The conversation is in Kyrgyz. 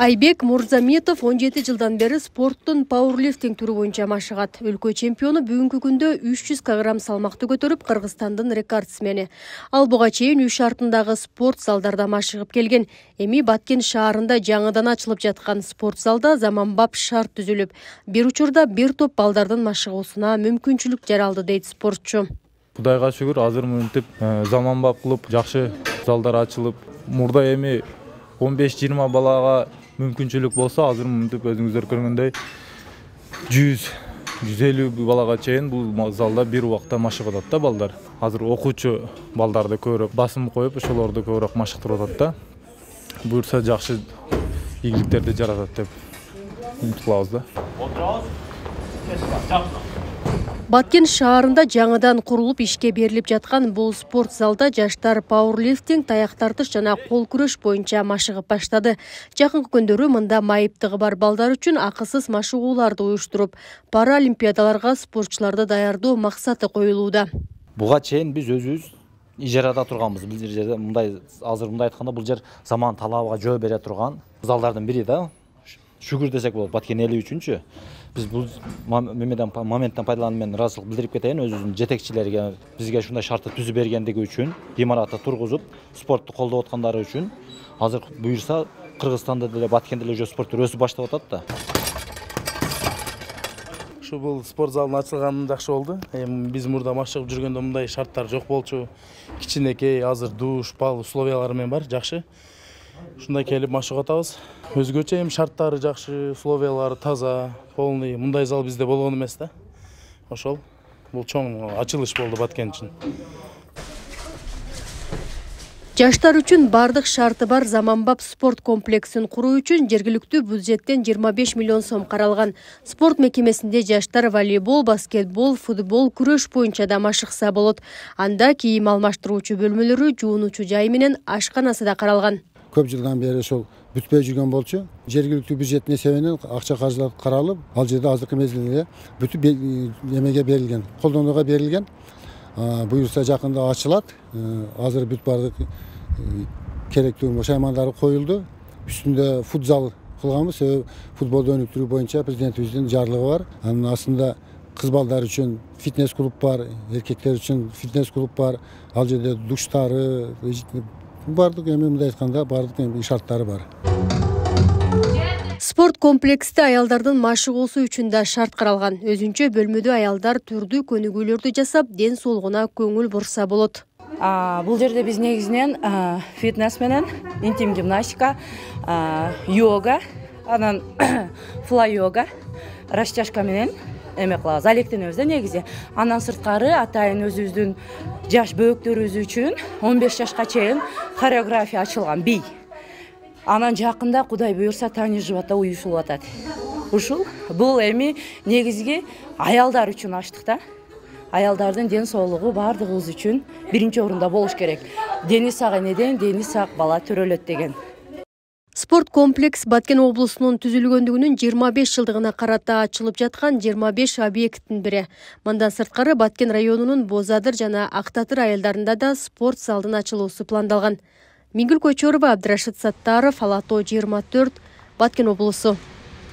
Айбек Мурзаметов 17 жылдан бeri спорттун пауэрлифтинг түрү боюнча машыгат. Өлкө чемпиону бүгүнкү күндө 300 кг салмакты көтөрүп, Кыргызстандын рекордсмени. Ал буга чейин үй шартындагы спорт залдарда машыгып келген. Эми Баткен шаарында жаңыдан ачылып жаткан спорт залда заманбап шарт түзүлүп, бир учурда бир топ балдардын машыгуусуна мүмкүнчүлүк жаралды, дейт спортчу. Кудайга шүгүр, азыр мынтип заманбап кылып жакшы залдар ачылып, мурда эми 15-20 балага мүмкүнчүлүк болсо, азыр мынтип өзүңүздөр көргөндөй 100-150 балага чейин бул залда бир убакта машыгып атат да балдар. Азыр окуучу балдарды көбүрөөк басым коюп, ошолорду көбүрөөк машыктырып атат да. Буюрса жакшы ийгиликтерди жаратат деп үмүт кылабыз да. Баткен шаарында жаңыдан курулуп ишке берилип жаткан бул спорт залда жаштар пауэрлифтинг, таяк тартыш жана кол күрөш боюнча машыгып баштады. Жакынкы күндөрү мында майыптыгы бар балдар үчүн акысыз машыгууларды уюштуруп, паралимпиадаларга спортчуларды даярдоо максаты коюлууда. Буга чейин биз өзүбүз ижарада турганбыз. Бул жерде азыр мындай айтканда бул жер заман талабыга жөө бере турган залдардын бири да. Шүгүр десек болот Баткен эли үчүнчү. Biz bu momentten пайдаланып мен ыраазычылык билдирип кетейин өзүбүздүн жетекчилерге, бизге ушундай шартты түзүп бергендиги үчүн, имаратты тургузуп, спортту колдоп аткандары үчүн. Азыр буюрса Кыргызстанда деле, Баткенде деле спорт өсүп баштап атат да. Ушу бул спорт залынын ачылганы жакшы болду. Биз мурда машыгып жүргөндө мындай шарттар жок болчу. Кичинекей, азыр душ, пал условиялары менен бар, жакшы. Ушундай келип машыгып атабыз. Өзгөчө шарттары жакшы, условиялары таза, полный. Мындай зал бизде болгон эмес да. Ошол бул чоң ачылыш болду Баткен үчүн. Жаштар үчүн бардык шарты бар заманбап спорт комплексин куруу үчүн жергиликтүү бюджеттен 25 миллион сом каралган. Спорт мекемесинде жаштар волейбол, баскетбол, футбол, күрөш боюнча да машыкса болот. Анда кийим алмаштыруучу бөлмөлөрү, жуунуучу жай менен ашканасы да каралган. Көп жылдан бери ошол бүтпөй жүргөн болчу. Жергиликтүү бюджеттин эсебинен акча каржылап каралып, ал жерде азыркы мезгилде бүтүп эмеге берилген, колдонууга берилген. Буюрса жакында ачылат. Азыр бүт бардык керектүү шаймандары коюлду. Үстүндө футзал кылганбыз. Футболду өнүктүрүү боюнча президентибиздин жарлыгы бар. Анын астында кыз балдар үчүн фитнес клуб бар, эркектер үчүн фитнес клуб бар. Ал жерде душтары, бардык эми мындай айтканда бардык шарттары бар. Спорт комплексте аялдардын машыгуусу үчүн да шарт каралган. Өзүнчө бөлмөдө аялдар түрдүү көнүгүүлөрдү жасап, ден соолугуна көңүл бурса болот. Бул жерде биз негизинен фитнес менен, интим гимнастика, йога, анан флай йога, растяжка менен эме кылабыз, алектенебиз да негизи. Андан сырткары атайын өзүбүздүн жаш бөөктөрүбүз үчүн 15 жашка чейин хореография ачылган бий. Анан жакында Кудай буйрса Тани Живота уюшулуп атат. Ушул бул эми негизги аялдар үчүн ачтык да. Аялдардын ден соолугу бардыгыбыз үчүн биринчи орунда болуш керек. Дени сак энеден дени сак бала төрөлөт деген. Спорт комплекс Баткен облусунун түзүлгөндүгүнүн 25 жылдыгына карата ачылып жаткан 25 объекттин бири. Мындан сырткары Баткен районунун Бозадыр жана Актатыр айылдарында да спорт залдын ачылуусу пландалган. Миңгүл Көчөрова, Абдрашит Саттаров, Алато 24, Баткен облусу.